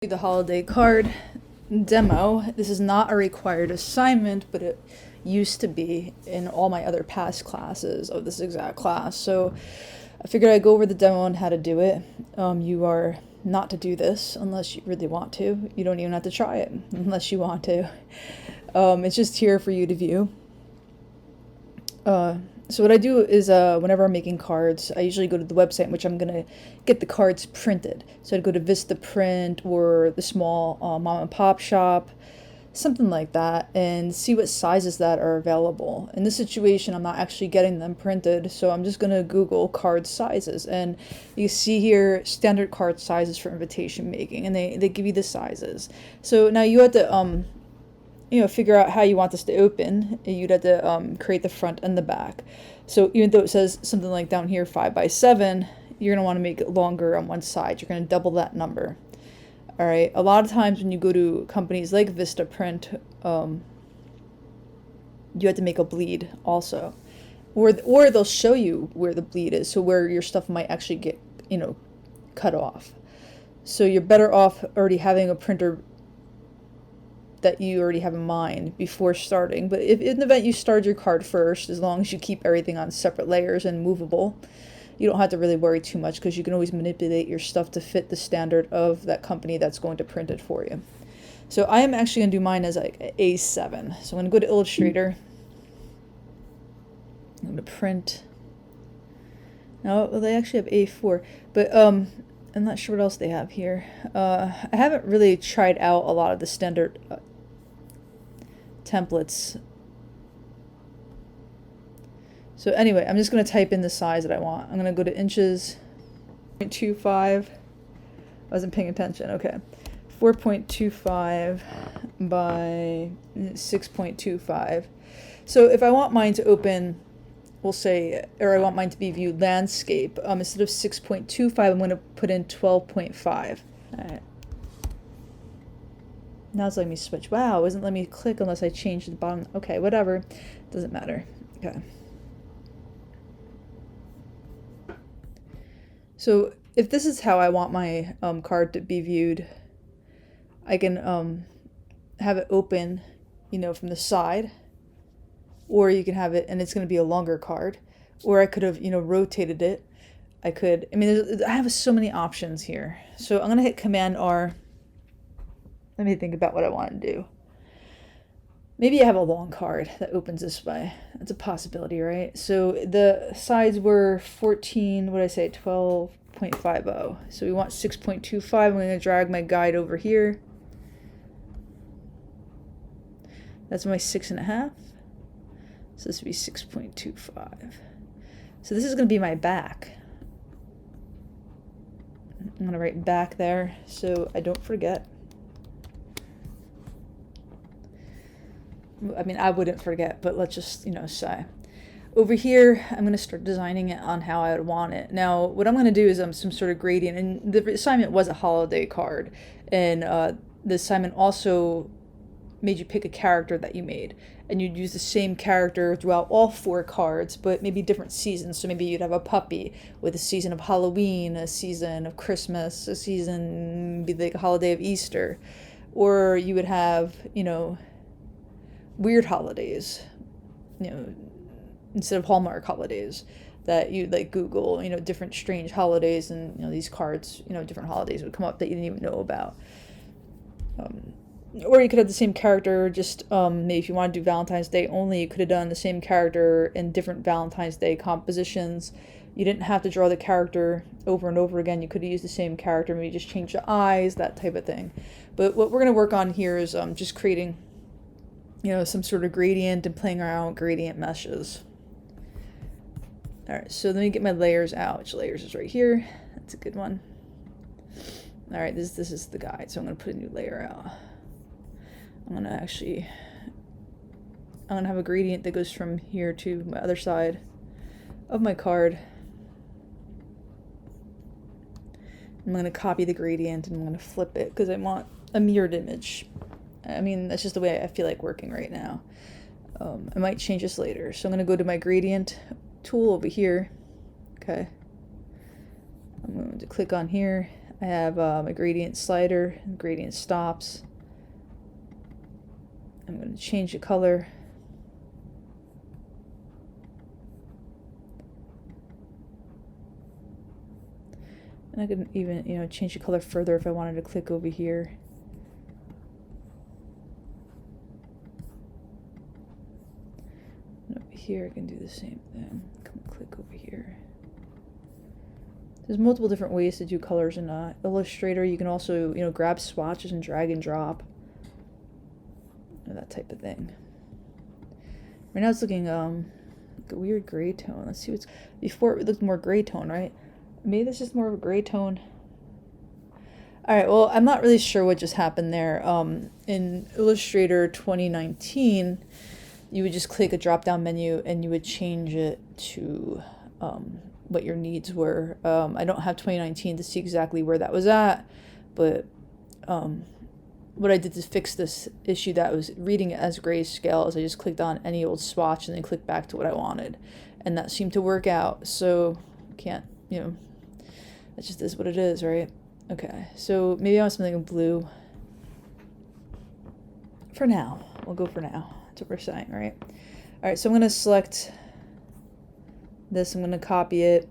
The holiday card demo. This is not a required assignment, but it used to be in all my other past classes of this exact class. So I figured I'd go over the demo and how to do it. You are not to do this unless you really want to. You don't even have to try it unless you want to. It's just here for you to view. So what I do is whenever I'm making cards, I usually go to the website in which I'm going to get the cards printed. So I'd go to Vista Print or the small mom and pop shop, something like that, and see what sizes that are available. In this situation, I'm not actually getting them printed, so I'm just going to Google card sizes. And you see here standard card sizes for invitation making, and they give you the sizes. So now you have to figure out how you want this to open. You'd have to create the front and the back. So even though it says something like down here 5x7, you're going to want to make it longer on one side. You're going to double that number. All right. A lot of times when you go to companies like Vista Print, you have to make a bleed also, or they'll show you where the bleed is, so where your stuff might actually get cut off. So you're better off already having a printer that you already have in mind before starting. But if in the event you start your card first, as long as you keep everything on separate layers and movable, you don't have to really worry too much, because you can always manipulate your stuff to fit the standard of that company that's going to print it for you. So I am actually going to do mine as like A7. So I'm going to go to Illustrator. I'm going to print. No, well, they actually have A4, but I'm not sure what else they have here. I haven't really tried out a lot of the standard templates. So anyway, I'm just going to type in the size that I want. I'm going to go to inches, 0.25. I wasn't paying attention. Okay. 4.25 by 6.25. So if I want mine to open, we'll say, or I want mine to be viewed landscape, instead of 6.25, I'm going to put in 12.5. All right. Now it's letting me switch. Wow, it wasn't letting me click unless I change the bottom. Okay, whatever. Doesn't matter. Okay. So if this is how I want my card to be viewed, I can have it open, from the side, or you can have it and it's going to be a longer card, or I could have, rotated it. I have so many options here. So I'm going to hit Command R. Let me think about what I want to do. Maybe I have a long card that opens this way. That's a possibility, right? So the sides were 14, what did I say, 12.50. So we want 6.25. I'm going to drag my guide over here. That's my 6.5. So this would be 6.25. So this is going to be my back. I'm going to write back there so I don't forget. I wouldn't forget, but let's just, say. Over here, I'm going to start designing it on how I would want it. Now, what I'm going to do is some sort of gradient, and the assignment was a holiday card, and the assignment also made you pick a character that you made, and you'd use the same character throughout all 4 cards, but maybe different seasons. So maybe you'd have a puppy with a season of Halloween, a season of Christmas, a season, maybe like a holiday of Easter, or you would have, weird holidays, instead of Hallmark holidays that you'd like Google, different strange holidays, and these cards, different holidays would come up that you didn't even know about. Or you could have the same character, just maybe if you want to do Valentine's Day only, you could have done the same character in different Valentine's Day compositions. You didn't have to draw the character over and over again. You could have used the same character, maybe just change the eyes, that type of thing. But what we're going to work on here is just creating some sort of gradient and playing around with gradient meshes. All right, so let me get my layers out, which layers is right here. That's a good one. All right, this is the guide, so I'm going to put a new layer out. I'm going to have a gradient that goes from here to my other side of my card. I'm going to copy the gradient and I'm going to flip it because I want a mirrored image. That's just the way I feel like working right now. I might change this later. So I'm going to go to my gradient tool over here. Okay. I'm going to click on here. I have a gradient slider and gradient stops. I'm going to change the color. And I can even, change the color further if I wanted to click over here. And over here I can do the same thing. Come click over here. There's multiple different ways to do colors in Illustrator. You can also, grab swatches and drag and drop. That type of thing. Right now it's looking like a weird gray tone. Let's see what's... Before it looked more gray tone, right? Maybe that's just more of a gray tone. Alright, well, I'm not really sure what just happened there. In Illustrator 2019, you would just click a drop-down menu and you would change it to what your needs were. I don't have 2019 to see exactly where that was at, but what I did to fix this issue that was reading it as grayscale is I just clicked on any old swatch and then clicked back to what I wanted. And that seemed to work out, so can't, that just is what it is, right? Okay, so maybe I want something in blue. For now. We'll go for now. That's what we're saying, right? Alright, so I'm going to select this. I'm going to copy it.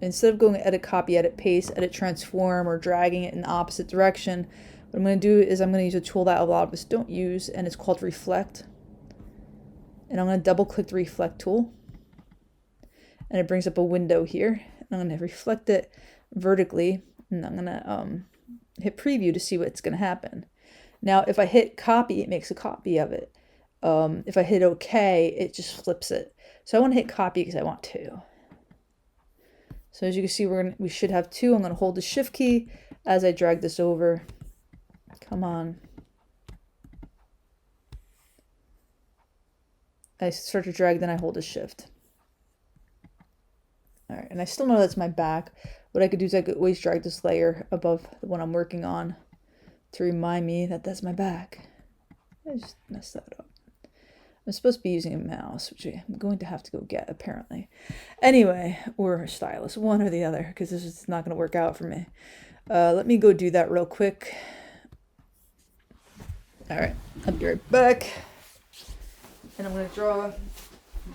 Instead of going edit, copy, edit, paste, edit, transform, or dragging it in the opposite direction, what I'm going to do is I'm going to use a tool that a lot of us don't use, and it's called Reflect. And I'm going to double click the Reflect tool. And it brings up a window here. I'm going to reflect it vertically, and I'm going to hit preview to see what's going to happen. Now, if I hit copy, it makes a copy of it. If I hit OK, it just flips it. So I want to hit copy because I want two. So as you can see, we should have two. I'm going to hold the Shift key as I drag this over. Come on. I start to drag, then I hold the Shift. All right, and I still know that's my back. What I could do is I could always drag this layer above the one I'm working on to remind me that that's my back. I just messed that up. I'm supposed to be using a mouse, which I'm going to have to go get, apparently. Anyway, or a stylus, one or the other, because this is not going to work out for me. Let me go do that real quick. All right, I'll be right back. And I'm going to draw a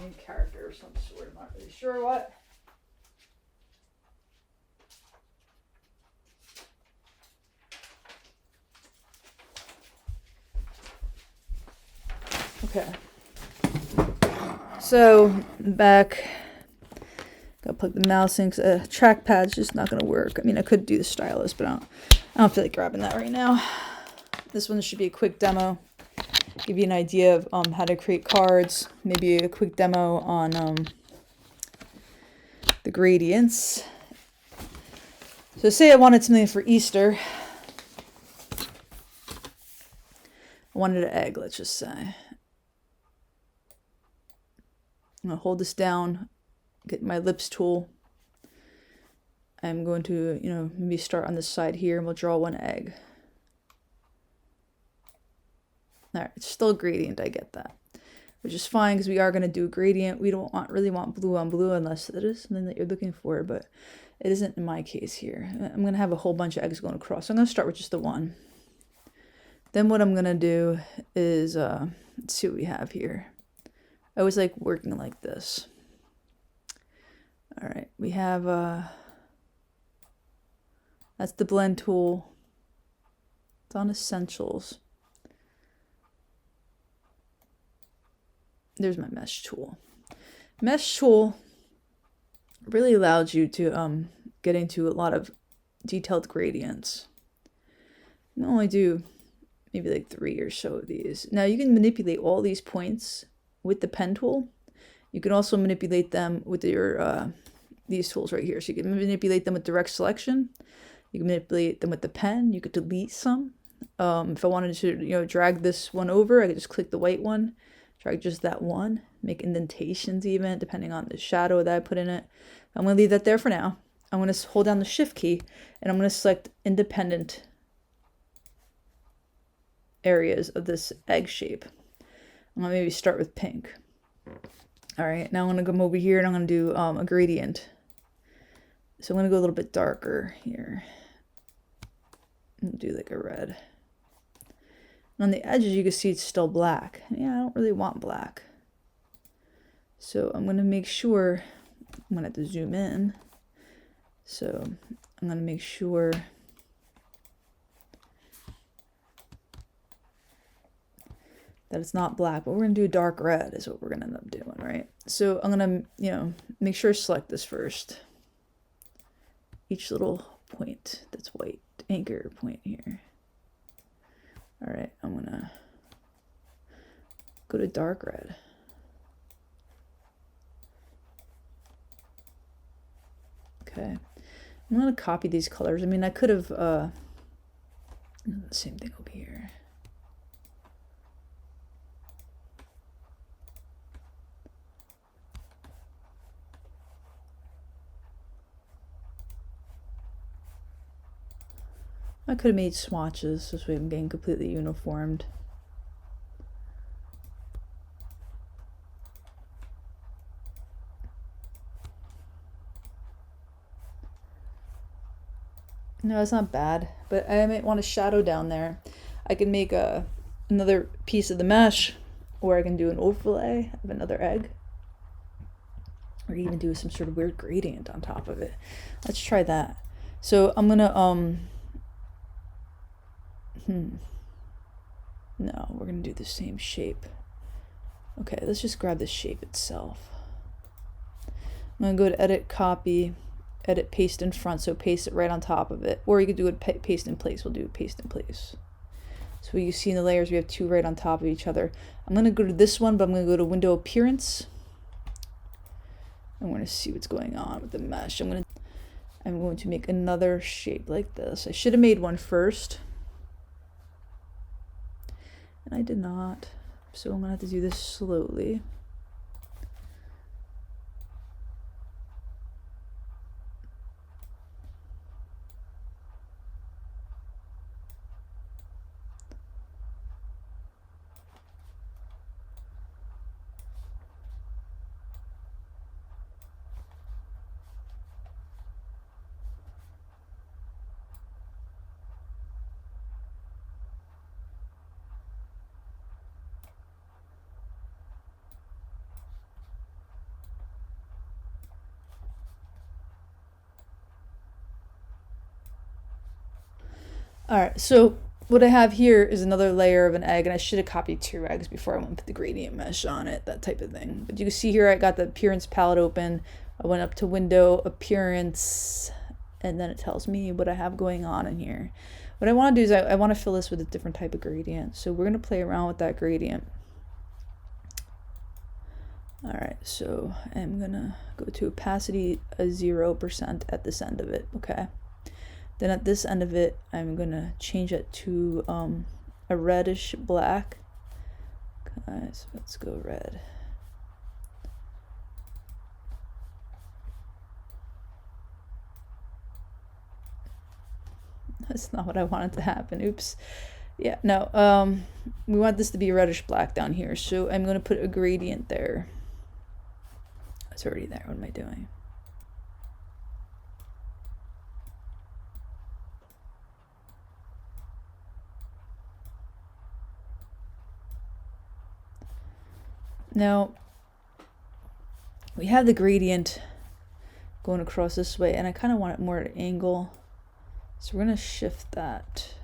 main character of some sort. I'm not really sure what. Okay. So, back. Gotta plug the mouse in because trackpad's just not gonna work. I mean, I could do the stylus, but I don't feel like grabbing that right now. This one should be a quick demo. Give you an idea of how to create cards. Maybe a quick demo on the gradients. So say I wanted something for Easter. I wanted an egg, let's just say. I'm going to hold this down, get my ellipse tool. I'm going to, maybe start on this side here and we'll draw one egg. Alright, it's still a gradient, I get that. Which is fine because we are going to do a gradient. We don't really want blue on blue unless it is something that you're looking for, but it isn't in my case here. I'm going to have a whole bunch of eggs going across. So I'm going to start with just the one. Then what I'm going to do is, let's see what we have here. I always like working like this. All right, we have, that's the blend tool. It's on essentials. There's my mesh tool. Mesh tool really allows you to get into a lot of detailed gradients. You can only do maybe like 3 or so of these. Now you can manipulate all these points with the pen tool. You can also manipulate them with your these tools right here. So you can manipulate them with direct selection. You can manipulate them with the pen. You could delete some. If I wanted to, drag this one over, I could just click the white one, drag just that one, make indentations even, depending on the shadow that I put in it. I'm going to leave that there for now. I'm going to hold down the Shift key, and I'm going to select independent areas of this egg shape. I'm going to maybe start with pink. All right, now I'm going to come over here and I'm going to do a gradient. So I'm going to go a little bit darker here. and do like a red. And on the edges, you can see it's still black. Yeah, I don't really want black. So I'm gonna make sure, I'm gonna have to zoom in. So I'm gonna make sure that it's not black, but we're gonna do dark red is what we're gonna end up doing, right? So I'm gonna, make sure to select this first. Each little point that's white, anchor point here. All right, I'm gonna go to dark red. Okay, I'm gonna copy these colors. I mean, I could have, the same thing over here. I could have made swatches, this way I'm getting completely uniformed. No, it's not bad, but I might want a shadow down there. I can make another piece of the mesh, or I can do an overlay of another egg, or even do some sort of weird gradient on top of it. Let's try that. So I'm gonna, no, we're gonna do the same shape. Okay, let's just grab the shape itself. I'm gonna go to edit, copy, edit, paste in front, so paste it right on top of it. Or you could do it paste in place. We'll do paste in place. So you see in the layers, we have two right on top of each other. I'm gonna go to this one, but I'm gonna go to window appearance. I'm gonna see what's going on with the mesh. I'm going to make another shape like this. I should have made one first, and I did not. So I'm gonna have to do this slowly. All right, so what I have here is another layer of an egg, and I should have copied 2 eggs before I went and put the gradient mesh on it, that type of thing. But you can see here I got the appearance palette open. I went up to window, appearance, and then it tells me what I have going on in here. What I want to do is I want to fill this with a different type of gradient. So we're going to play around with that gradient. All right, so I'm going to go to opacity 0% at this end of it, okay? Then at this end of it, I'm gonna change it to a reddish black. Okay, so let's go red. That's not what I wanted to happen. Oops. Yeah, no, we want this to be reddish black down here. So I'm gonna put a gradient there. It's already there. What am I doing? Now, we have the gradient going across this way, and I kind of want it more at an angle. So we're going to shift that.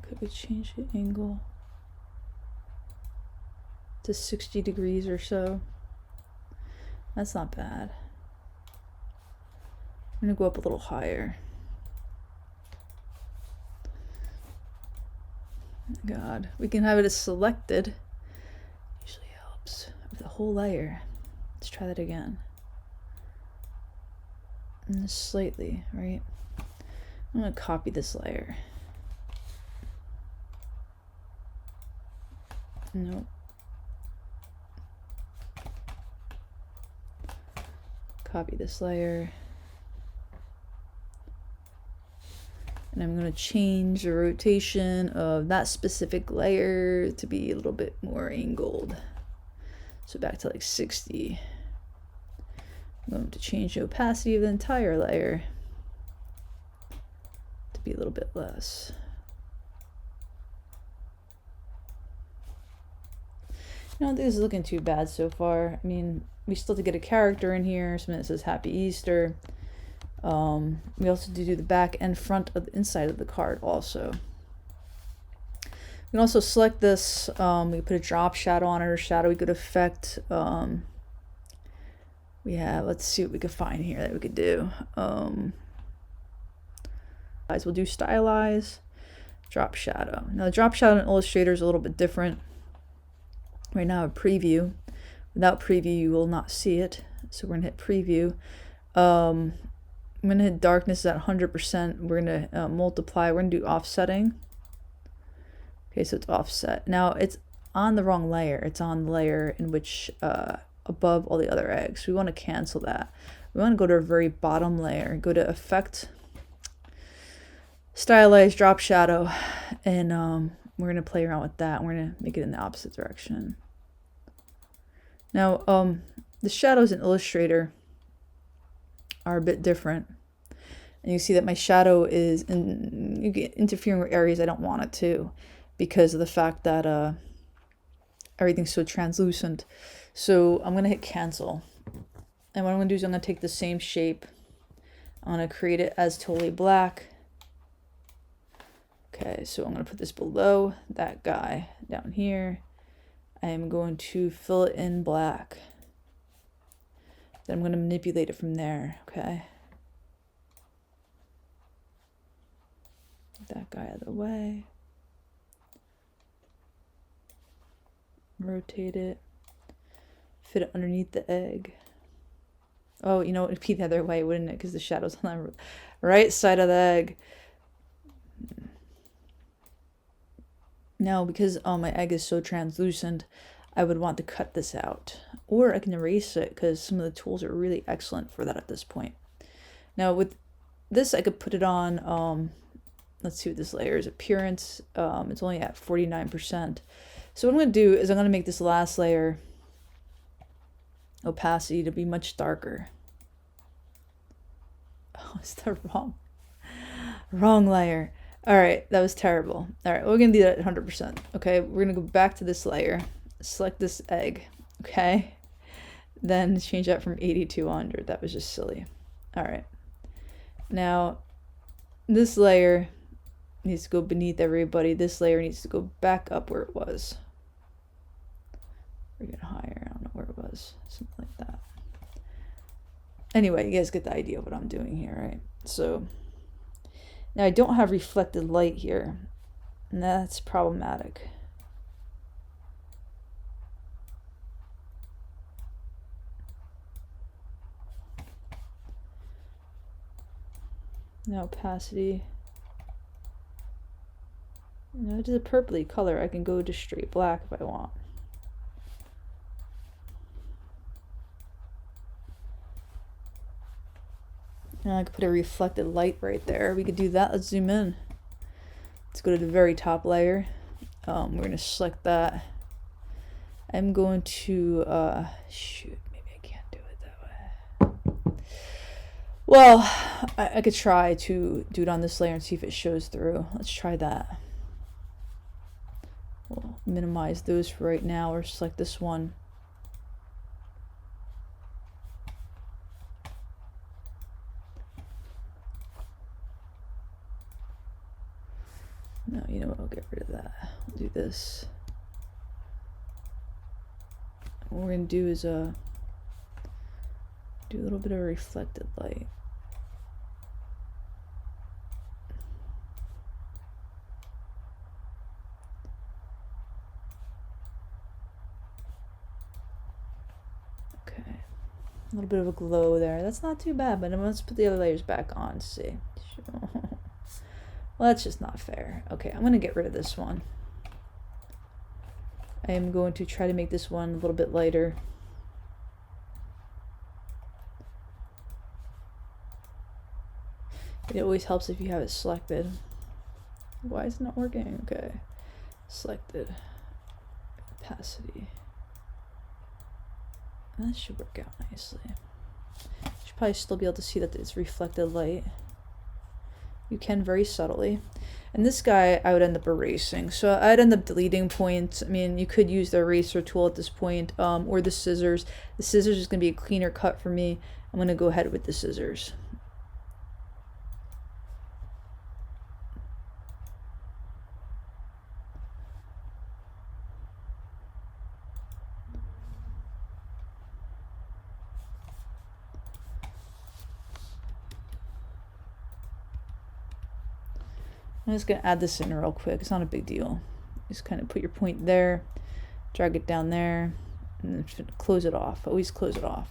Could we change the angle to 60 degrees or so? That's not bad. I'm gonna go up a little higher. God, we can have it as selected. Usually helps with the whole layer. Let's try that again. And slightly, right? I'm gonna copy this layer. Nope. Copy this layer. And I'm going to change the rotation of that specific layer to be a little bit more angled. So back to like 60. I'm going to change the opacity of the entire layer to be a little bit less. I don't think this is looking too bad so far. I mean, we still have to get a character in here, something that says Happy Easter. We also do the back and front of the inside of the card also. We can also select this, we can put a drop shadow on it or shadowy good effect. We have, let's see what we can find here that we could do. We'll do stylize, drop shadow. Now the drop shadow in Illustrator is a little bit different. Right now a preview. Without preview you will not see it. So we're gonna hit preview. I'm gonna hit darkness at 100%. We're gonna multiply. We're gonna do offsetting. Okay, so it's offset. Now it's on the wrong layer. It's on the layer in which above all the other eggs. We want to cancel that. We want to go to a very bottom layer. Go to Effect, Stylize, Drop Shadow, and we're gonna play around with that. We're gonna make it in the opposite direction. Now, the shadows in Illustrator are a bit different. And you see that my shadow is interfering with areas I don't want it to because of the fact that everything's so translucent. So I'm going to hit cancel. And what I'm going to do is I'm going to take the same shape. I'm going to create it as totally black. Okay, so I'm going to put this below that guy down here. I am going to fill it in black. Then I'm going to manipulate it from there, okay? Get that guy out of the way. Rotate it. Fit it underneath the egg. Oh, you know, it'd be the other way, wouldn't it? Because the shadow's on the right side of the egg. Now, because my egg is so translucent, I would want to cut this out. Or I can erase it, because some of the tools are really excellent for that at this point. Now, with this, I could put it on, let's see what this layer is. Appearance, it's only at 49%. So what I'm going to do is I'm going to make this last layer opacity to be much darker. Oh, it's the wrong layer. All right, that was terrible. All right, we're going to do that at 100%. Okay, we're going to go back to this layer, select this egg, okay? Then change that from 80 to 100. That was just silly. All right. Now, this layer needs to go beneath everybody. This layer needs to go back up where it was. Or even higher. I don't know where it was. Something like that. Anyway, you guys get the idea of what I'm doing here, right? So now I don't have reflected light here, and that's problematic. Now opacity. No, it is a purpley color. I can go to straight black if I want. And I could put a reflected light right there. We could do that. Let's zoom in. Let's go to the very top layer. We're going to select that. I'm going to, shoot, maybe I can't do it that way. Well, I could try to do it on this layer and see if it shows through. Let's try that. We'll minimize those for right now, or select this one. No, you know what, I'll get rid of that. We'll do this. What we're going to do is do a little bit of reflected light. Okay, a little bit of a glow there. That's not too bad, but let's put the other layers back on to see. Well, that's just not fair. Okay, I'm going to get rid of this one. I am going to try to make this one a little bit lighter. It always helps if you have it selected. Why is it not working? Okay. Selected. Opacity. That should work out nicely. Should probably still be able to see that it's reflected light. You can very subtly. And this guy I would end up erasing. So I'd end up deleting points. I mean, you could use the eraser tool at this point, or the scissors. The scissors is going to be a cleaner cut for me. I'm going to go ahead with the scissors. I'm just going to add this in real quick. It's not a big deal. Just kind of put your point there, drag it down there, and then close it off. Always close it off.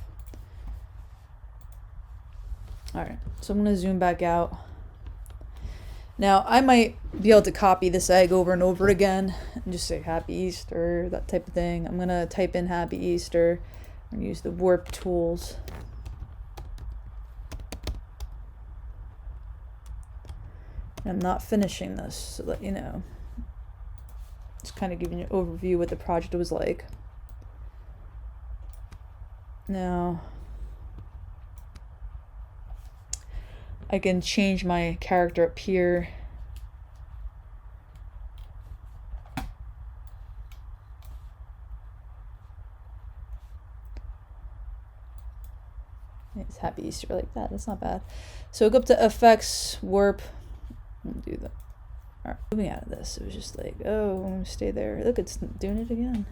Alright, so I'm going to zoom back out. Now, I might be able to copy this egg over and over again and just say Happy Easter, that type of thing. I'm going to type in Happy Easter and use the warp tools. I'm not finishing this, so that you know. Just kind of giving you an overview what the project was like. Now, I can change my character up here. It's Happy Easter like that. That's not bad. So go up to Effects, Warp. We'll do that. All right, moving out of this. It was just like, oh, I'm gonna stay there. Look, it's doing it again.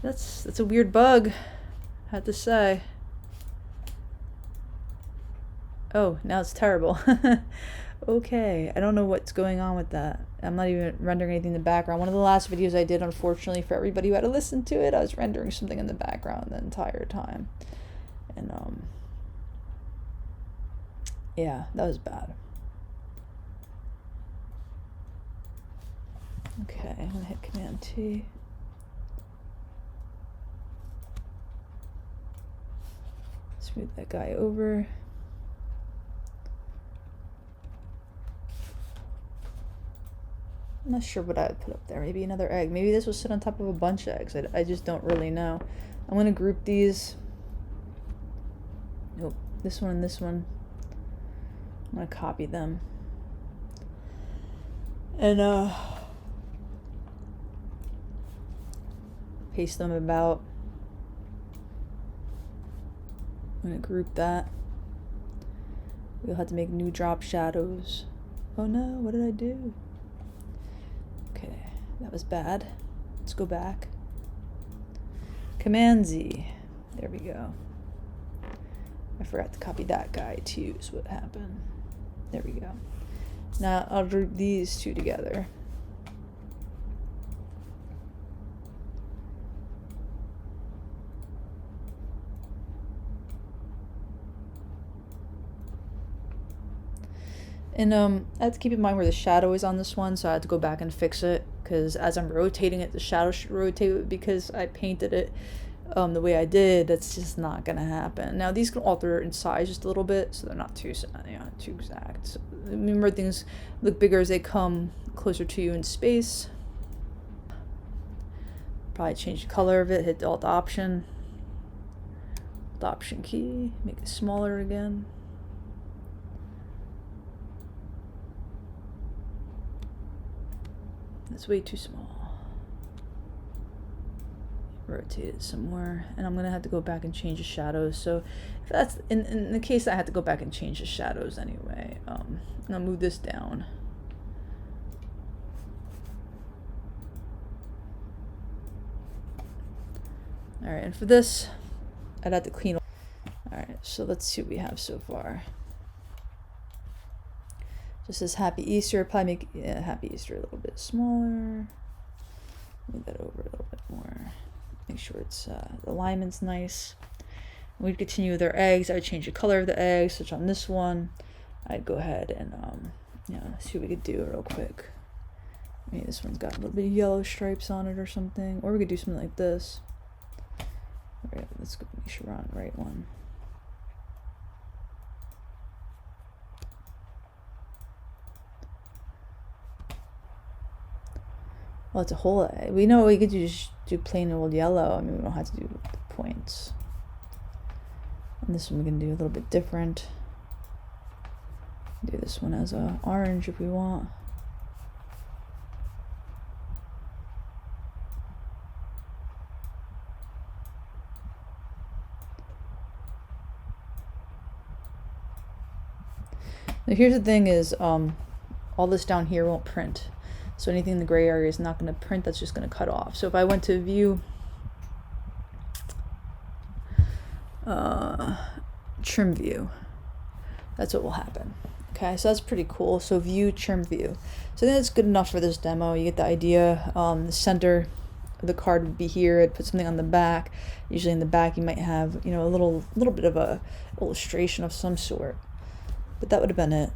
That's a weird bug, I have to say. Oh, now it's terrible. Okay, I don't know what's going on with that. I'm not even rendering anything in the background. One of the last videos I did, unfortunately, for everybody who had to listen to it, I was rendering something in the background the entire time. And, yeah, that was bad. Okay, I'm gonna hit Command T. Smooth that guy over. I'm not sure what I would put up there. Maybe another egg. Maybe this will sit on top of a bunch of eggs. I just don't really know. I'm gonna group these. Nope, this one and this one. I'm gonna copy them. And paste them about. I'm gonna group that. We'll have to make new drop shadows. Oh no, what did I do? Okay, that was bad. Let's go back. Command Z. There we go. I forgot to copy that guy too, is what happened. There we go. Now I'll group these two together. And I have to keep in mind where the shadow is on this one, so I had to go back and fix it, because as I'm rotating it, the shadow should rotate because I painted it the way I did. That's just not gonna happen. Now these can alter in size just a little bit, so they're not too too exact. So, remember, things look bigger as they come closer to you in space. Probably change the color of it. Hit the Alt Option key, make it smaller again. That's way too small. Rotate it some more, and I'm gonna have to go back and change the shadows. So if that's in the case I had to go back and change the shadows anyway. I'll move this down. All right, and for this, I'd have to clean. All right, so let's see what we have so far. Just says Happy Easter. Probably make Happy Easter a little bit smaller. Move that over a little bit more. Make sure it's the alignment's nice. We'd continue with our eggs. I would change the color of the eggs, such on this one. I'd go ahead and see what we could do real quick. Maybe this one's got a little bit of yellow stripes on it or something. Or we could do something like this. All right, let's go make sure we're on the right one. Well, it's a whole A. We know we could just do plain old yellow. I mean, we don't have to do the points. And this one we can do a little bit different. Do this one as a orange if we want. Now here's the thing is, all this down here won't print. So anything in the gray area is not going to print, that's just going to cut off. So if I went to view, trim view, that's what will happen. Okay, so that's pretty cool. So view, trim view. So I think that's good enough for this demo. You get the idea. The center of the card would be here. I'd put something on the back. Usually in the back you might have, you know, a little bit of a illustration of some sort. But that would have been it.